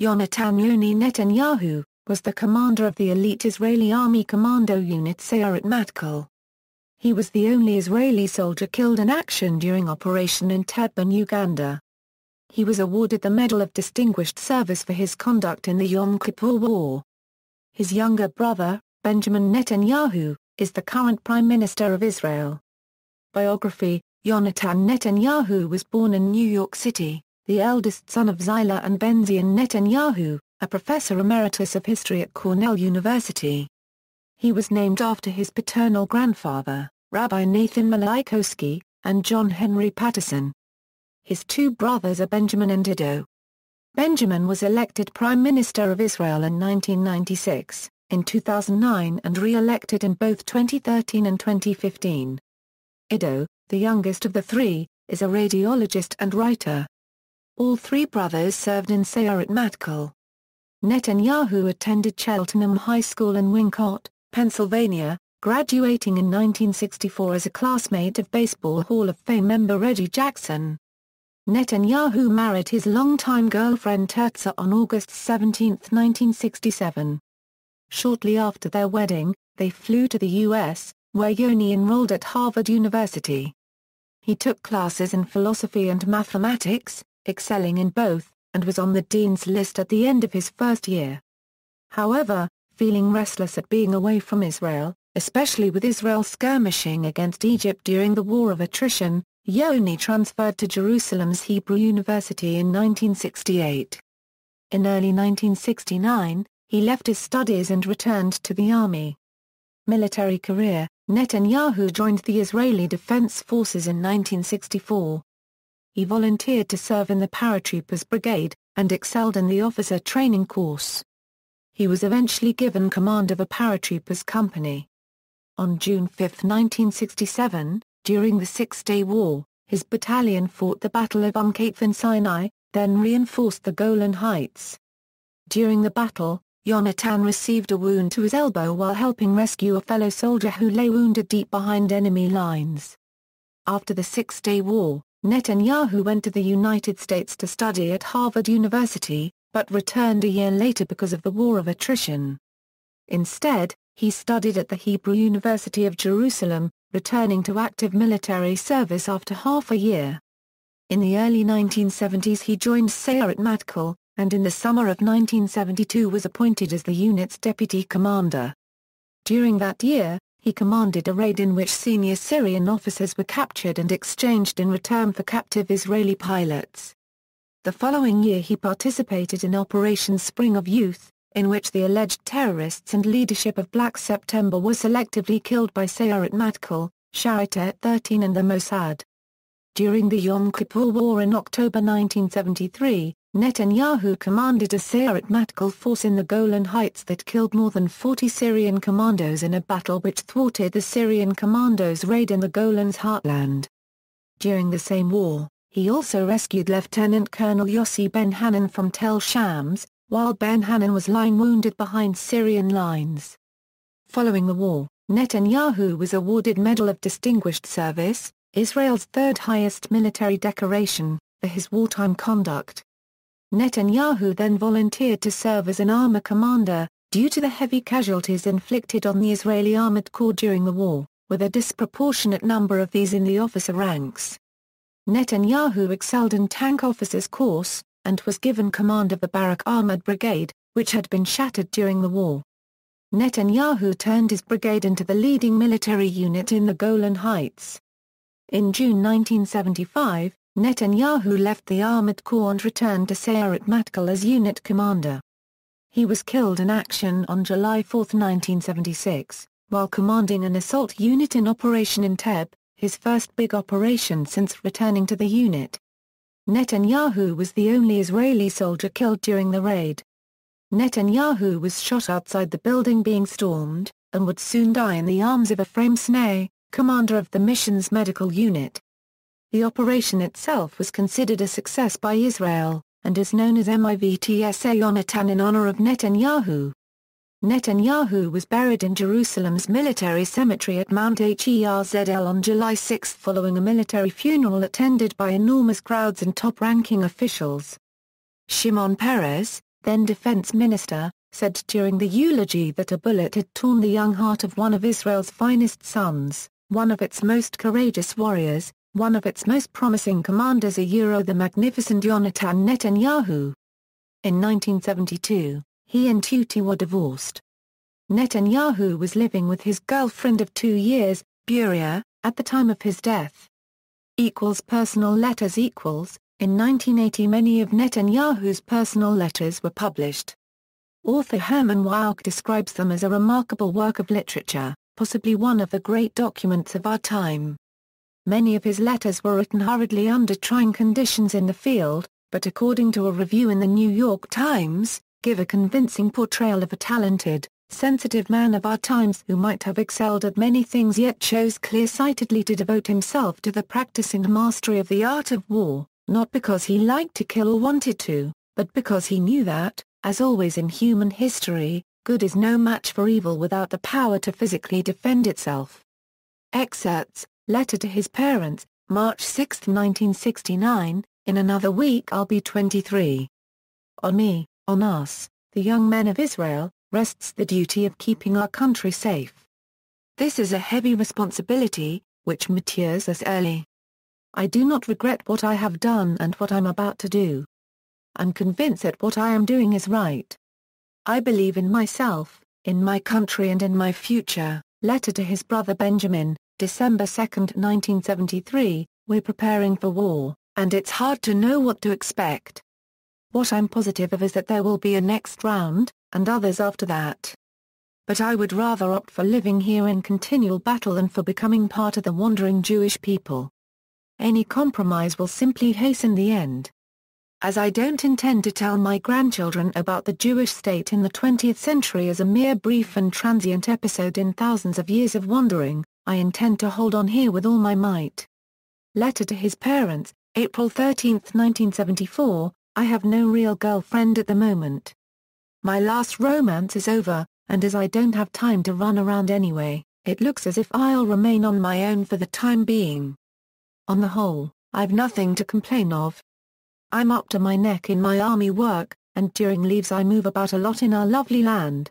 Yonatan "Yoni" Netanyahu, was the commander of the elite Israeli Army commando unit Sayeret Matkal. He was the only Israeli soldier killed in action during Operation Entebbe in Uganda. He was awarded the Medal of Distinguished Service for his conduct in the Yom Kippur War. His younger brother, Benjamin Netanyahu, is the current Prime Minister of Israel. Biography: Yonatan Netanyahu was born in New York City, the eldest son of Zila and Benzion Netanyahu, a professor emeritus of history at Cornell University. He was named after his paternal grandfather, Rabbi Nathan Malaikowski, and John Henry Patterson. His two brothers are Benjamin and Ido. Benjamin was elected Prime Minister of Israel in 1996, in 2009 and re-elected in both 2013 and 2015. Ido, the youngest of the three, is a radiologist and writer. All three brothers served in Sayeret Matkal. Netanyahu attended Cheltenham High School in Wincott, Pennsylvania, graduating in 1964 as a classmate of Baseball Hall of Fame member Reggie Jackson. Netanyahu married his longtime girlfriend Tirzah on August 17, 1967. Shortly after their wedding, they flew to the U.S., where Yoni enrolled at Harvard University. He took classes in philosophy and mathematics, excelling in both, and was on the dean's list at the end of his first year. However, feeling restless at being away from Israel, especially with Israel skirmishing against Egypt during the War of Attrition, Yoni transferred to Jerusalem's Hebrew University in 1968. In early 1969, he left his studies and returned to the army. Military career: Netanyahu joined the Israeli Defense Forces in 1964. He volunteered to serve in the Paratroopers Brigade, and excelled in the officer training course. He was eventually given command of a paratroopers company. On June 5, 1967, during the Six-Day War, his battalion fought the Battle of Untitled in Sinai, then reinforced the Golan Heights. During the battle, Yonatan received a wound to his elbow while helping rescue a fellow soldier who lay wounded deep behind enemy lines. After the Six-Day War, Netanyahu went to the United States to study at Harvard University, but returned a year later because of the War of Attrition. Instead, he studied at the Hebrew University of Jerusalem, returning to active military service after half a year. In the early 1970s he joined Sayeret Matkal, and in the summer of 1972 was appointed as the unit's deputy commander. During that year, he commanded a raid in which senior Syrian officers were captured and exchanged in return for captive Israeli pilots. The following year he participated in Operation Spring of Youth, in which the alleged terrorists and leadership of Black September were selectively killed by Sayeret Matkal, Shartet 13 and the Mossad. During the Yom Kippur War in October 1973, Netanyahu commanded a Sayeret Matkal force in the Golan Heights that killed more than 40 Syrian commandos in a battle which thwarted the Syrian commandos' raid in the Golan's heartland. During the same war, he also rescued Lieutenant Colonel Yossi Ben-Hanan from Tel Shams, while Ben-Hanan was lying wounded behind Syrian lines. Following the war, Netanyahu was awarded Medal of Distinguished Service, Israel's third highest military decoration, for his wartime conduct. Netanyahu then volunteered to serve as an armor commander, due to the heavy casualties inflicted on the Israeli Armored Corps during the war, with a disproportionate number of these in the officer ranks. Netanyahu excelled in tank officers' course, and was given command of the Barak Armored Brigade, which had been shattered during the war. Netanyahu turned his brigade into the leading military unit in the Golan Heights. In June 1975, Netanyahu left the Armored Corps and returned to Sayeret Matkal as unit commander. He was killed in action on July 4, 1976, while commanding an assault unit in Operation Entebbe, his first big operation since returning to the unit. Netanyahu was the only Israeli soldier killed during the raid. Netanyahu was shot outside the building being stormed, and would soon die in the arms of Ephraim Snee, commander of the mission's medical unit. The operation itself was considered a success by Israel, and is known as Mivtsa Yonatan in honor of Netanyahu. Netanyahu was buried in Jerusalem's military cemetery at Mount Herzl on July 6 following a military funeral attended by enormous crowds and top-ranking officials. Shimon Peres, then defense minister, said during the eulogy that a bullet had torn the young heart of one of Israel's finest sons, one of its most courageous warriors, one of its most promising commanders, the magnificent Yonatan Netanyahu. In 1972, he and Tuti were divorced. Netanyahu was living with his girlfriend of 2 years, Buria, at the time of his death. Personal letters. In 1980 many of Netanyahu's personal letters were published. Author Herman Wouk describes them as a remarkable work of literature, possibly one of the great documents of our time. Many of his letters were written hurriedly under trying conditions in the field, but according to a review in the New York Times, give a convincing portrayal of a talented, sensitive man of our times who might have excelled at many things yet chose clear-sightedly to devote himself to the practice and mastery of the art of war, not because he liked to kill or wanted to, but because he knew that, as always in human history, good is no match for evil without the power to physically defend itself. Excerpts. Letter to his parents, March 6, 1969, in another week I'll be 23. On me, on us, the young men of Israel, rests the duty of keeping our country safe. This is a heavy responsibility, which matures us early. I do not regret what I have done and what I'm about to do. I'm convinced that what I am doing is right. I believe in myself, in my country and in my future. Letter to his brother Benjamin, December 2, 1973, we're preparing for war, and it's hard to know what to expect. What I'm positive of is that there will be a next round, and others after that. But I would rather opt for living here in continual battle than for becoming part of the wandering Jewish people. Any compromise will simply hasten the end. As I don't intend to tell my grandchildren about the Jewish state in the 20th century as a mere brief and transient episode in thousands of years of wandering, I intend to hold on here with all my might. Letter to his parents, April 13, 1974, I have no real girlfriend at the moment. My last romance is over, and as I don't have time to run around anyway, it looks as if I'll remain on my own for the time being. On the whole, I've nothing to complain of. I'm up to my neck in my army work, and during leaves I move about a lot in our lovely land.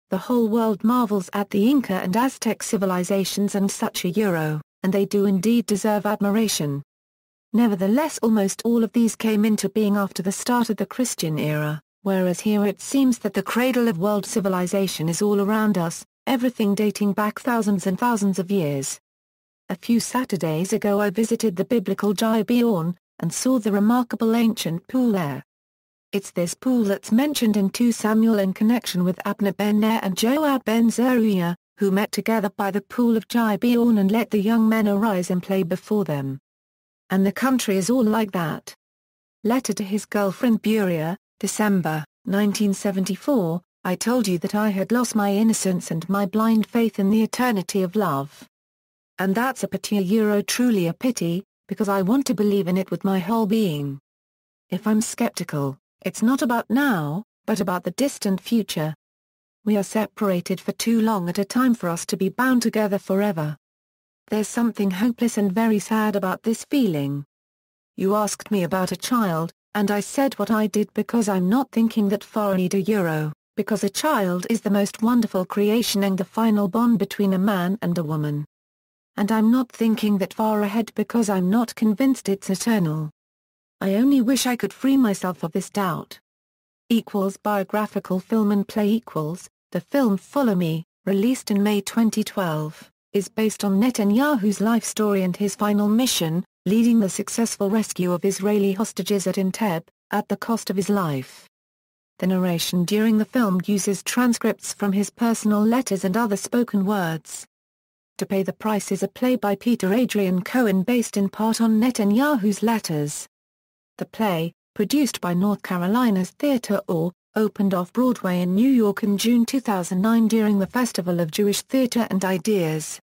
The whole world marvels at the Inca and Aztec civilizations and such and they do indeed deserve admiration. Nevertheless, almost all of these came into being after the start of the Christian era, whereas here it seems that the cradle of world civilization is all around us, everything dating back thousands and thousands of years. A few Saturdays ago I visited the biblical Gibeon, and saw the remarkable ancient pool there. It's this pool that's mentioned in 2 Samuel in connection with Abner ben Ner and Joab ben Zeruiah, who met together by the pool of Gibeon and let the young men arise and play before them. And the country is all like that. Letter to his girlfriend Buria, December, 1974, I told you that I had lost my innocence and my blind faith in the eternity of love. And that's a pity, truly a pity, because I want to believe in it with my whole being. If I'm skeptical, it's not about now, but about the distant future. We are separated for too long at a time for us to be bound together forever. There's something hopeless and very sad about this feeling. You asked me about a child, and I said what I did because I'm not thinking that far ahead, because a child is the most wonderful creation and the final bond between a man and a woman. And I'm not thinking that far ahead because I'm not convinced it's eternal. I only wish I could free myself of this doubt. Biographical film and play. The film Follow Me, released in May 2012, is based on Netanyahu's life story and his final mission, leading the successful rescue of Israeli hostages at Entebbe, at the cost of his life. The narration during the film uses transcripts from his personal letters and other spoken words. To Pay the Price is a play by Peter Adrian Cohen based in part on Netanyahu's letters. The play, produced by North Carolina's Theatre Or, opened off-Broadway in New York in June 2009 during the Festival of Jewish Theatre and Ideas.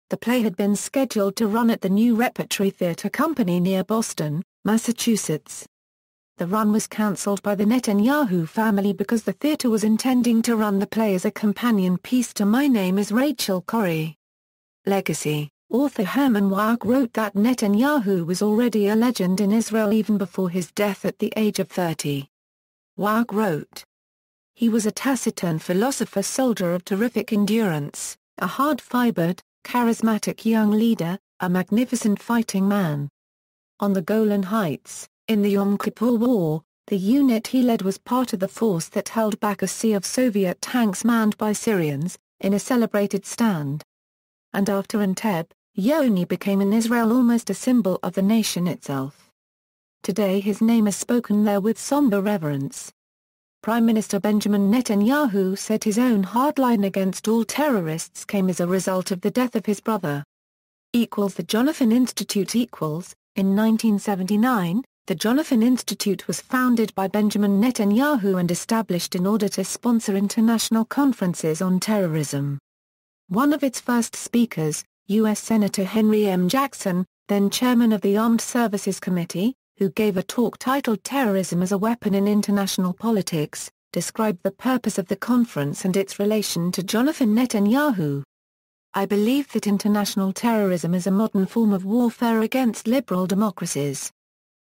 The play had been scheduled to run at the New Repertory Theatre Company near Boston, Massachusetts. The run was cancelled by the Netanyahu family because the theatre was intending to run the play as a companion piece to My Name is Rachel Corrie. Legacy. Author Herman Wouk wrote that Netanyahu was already a legend in Israel even before his death at the age of 30. Waugh wrote. He was a taciturn philosopher-soldier of terrific endurance, a hard-fibered, charismatic young leader, a magnificent fighting man. On the Golan Heights, in the Yom Kippur War, the unit he led was part of the force that held back a sea of Soviet tanks manned by Syrians, in a celebrated stand. And after Entebbe, Yoni became in Israel almost a symbol of the nation itself. Today his name is spoken there with somber reverence. Prime Minister Benjamin Netanyahu said his own hardline against all terrorists came as a result of the death of his brother. The Jonathan Institute In 1979, the Jonathan Institute was founded by Benjamin Netanyahu and established in order to sponsor international conferences on terrorism. One of its first speakers, U.S. Senator Henry M. Jackson, then chairman of the Armed Services Committee, who gave a talk titled Terrorism as a Weapon in International Politics, described the purpose of the conference and its relation to Jonathan Netanyahu. I believe that international terrorism is a modern form of warfare against liberal democracies.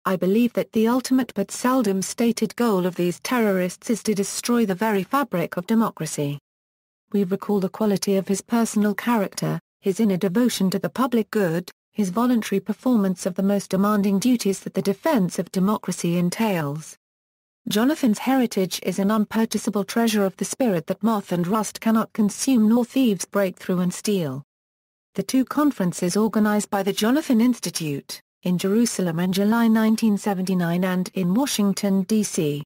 I believe that the ultimate but seldom stated goal of these terrorists is to destroy the very fabric of democracy. We recall the quality of his personal character, his inner devotion to the public good, his voluntary performance of the most demanding duties that the defense of democracy entails. Jonathan's heritage is an unpurchasable treasure of the spirit that moth and rust cannot consume nor thieves break through and steal. The two conferences organized by the Jonathan Institute, in Jerusalem in July 1979 and in Washington, D.C.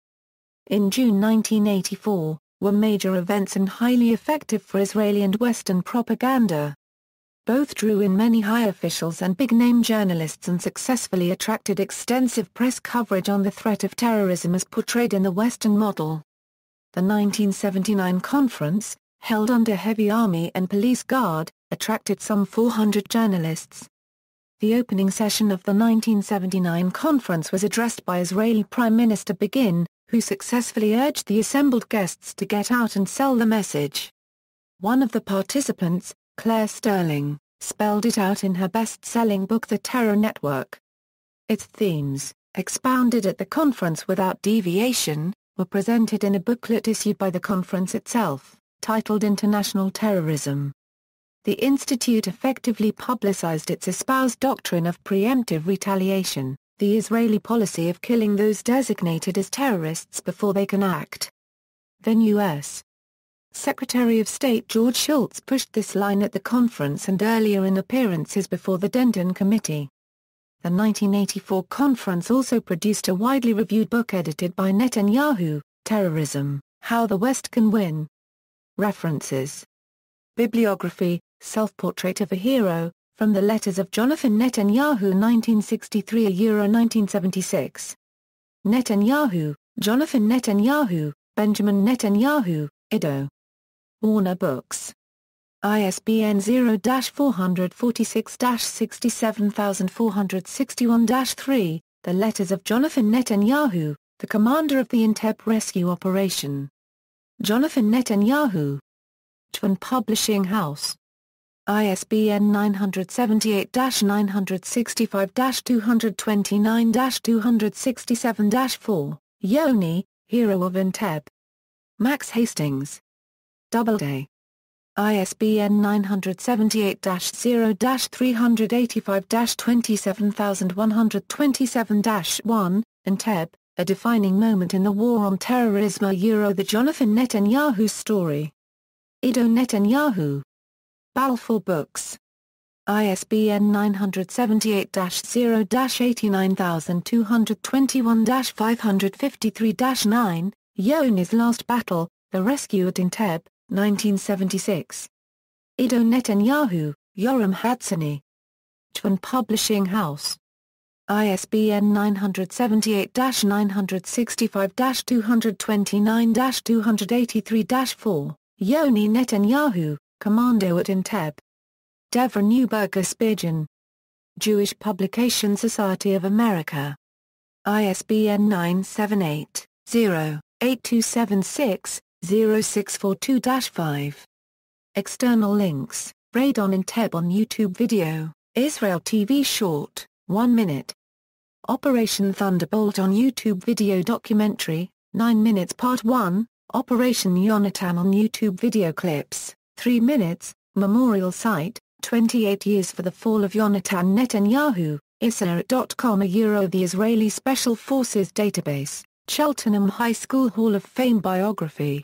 in June 1984, were major events and highly effective for Israeli and Western propaganda. Both drew in many high officials and big-name journalists and successfully attracted extensive press coverage on the threat of terrorism as portrayed in the Western model. The 1979 conference, held under heavy army and police guard, attracted some 400 journalists. The opening session of the 1979 conference was addressed by Israeli Prime Minister Begin, who successfully urged the assembled guests to get out and sell the message. One of the participants, Claire Sterling, spelled it out in her best-selling book The Terror Network. Its themes, expounded at the conference without deviation, were presented in a booklet issued by the conference itself, titled International Terrorism. The Institute effectively publicized its espoused doctrine of preemptive retaliation, the Israeli policy of killing those designated as terrorists before they can act. Then U.S. Secretary of State George Shultz pushed this line at the conference and earlier in appearances before the Denton Committee. The 1984 conference also produced a widely reviewed book edited by Netanyahu, Terrorism, How the West Can Win. References. Bibliography, Self-Portrait of a Hero, from the Letters of Jonathan Netanyahu 1963–1976. Netanyahu, Jonathan Netanyahu, Benjamin Netanyahu, Ido. Warner Books. ISBN 0-446-67461-3, The Letters of Jonathan Netanyahu, the commander of the Entebbe rescue operation. Jonathan Netanyahu. Twin Publishing House. ISBN 978-965-229-267-4, Yoni, Hero of Entebbe. Max Hastings. Doubleday. ISBN 978-0-385-27127-1, Entebbe, A Defining Moment in the War on Terrorism The Jonathan Netanyahu Story. Ido Netanyahu. Balfour Books. ISBN 978-0-89221-553-9, Yoni's Last Battle, The Rescue at Entebbe, 1976. Ido Netanyahu, Yoram Hadsani. Twin Publishing House. ISBN 978-965-229-283-4, Yoni Netanyahu, Commando at Entebbe. Devra Newberger Spiergen. Jewish Publication Society of America. ISBN 978-0-8276-0642-5. External links, Raid on Entebbe on YouTube video, Israel TV short, 1 minute. Operation Thunderbolt on YouTube video documentary, 9 minutes. Part 1, Operation Yonatan on YouTube video clips, 3 minutes, Memorial Site, 28 years for the fall of Yonatan Netanyahu, Sayeret.com. The Israeli Special Forces Database, Cheltenham High School Hall of Fame. Biography.